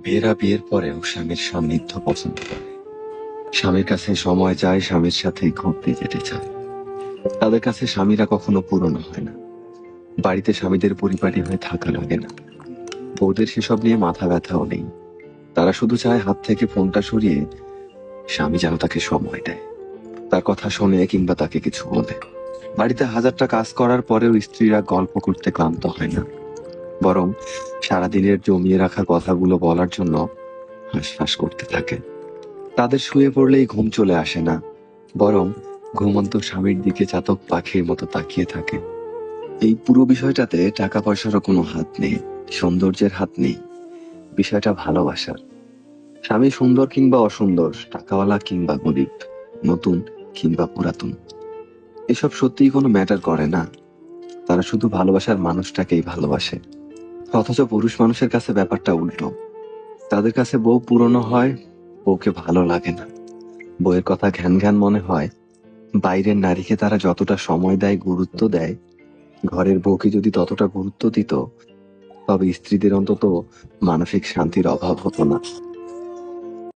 মেয়েরা বিয়ের পরেও স্বামীর সান্নিধ্য পছন্দ করে। স্বামীর কাছে সময় চায়, স্বামীর সাথে ঘুরতে যেতে চায়। তাদের কাছে স্বামীরা কখনো পুরনো হয় না। বাড়িতে স্বামীদের পরিপাটি হয়ে থাকা লাগে না। বউদের সেসব নিয়ে মাথা ব্যথাও নেই। তারা শুধু চায় হাত থেকে ফোনটা সরিয়ে স্বামী যেন তাকে সময় দেয়, তার কথা শোনে কিংবা তাকে কিছু বলে। বাড়িতে হাজারটা কাজ করার পরেও স্ত্রীরা গল্প করতে ক্লান্ত হয় না, বরং সারাদিনের জমিয়ে রাখা কথাগুলো বলার জন্য হাঁসফাঁস করতে থাকে। তাদের শুয়ে পড়লেই ঘুম চলে আসে না, বরং ঘুমন্ত স্বামীর দিকে চাতক পাখির মতো তাকিয়ে থাকে। এই পুরো বিষয়টাতে টাকা পয়সারও কোনো হাত নেই, সৌন্দর্যের হাত নেই। বিষয়টা ভালোবাসার। স্বামী সুন্দর কিংবা অসুন্দর, টাকাওয়ালা কিংবা গরিব, নতুন কিংবা পুরাতন, এসব সত্যিই কোনো ম্যাটার করে না। তারা শুধু ভালোবাসার মানুষটাকেই ভালোবাসে। অথচ পুরুষ মানুষের কাছে ব্যাপারটা উল্টো। তাদের কাছে বউ পুরনো হয়, বউকে ভালো লাগে না। বউয়ের কথা ঘ্যান ঘ্যান মনে হয়। বাইরের নারীকে তারা যতটা সময় দেয়, গুরুত্ব দেয়, ঘরের বউকে যদি ততটা গুরুত্ব দিত, তবে স্ত্রীদের অন্তত মানসিক শান্তির অভাব হতো না।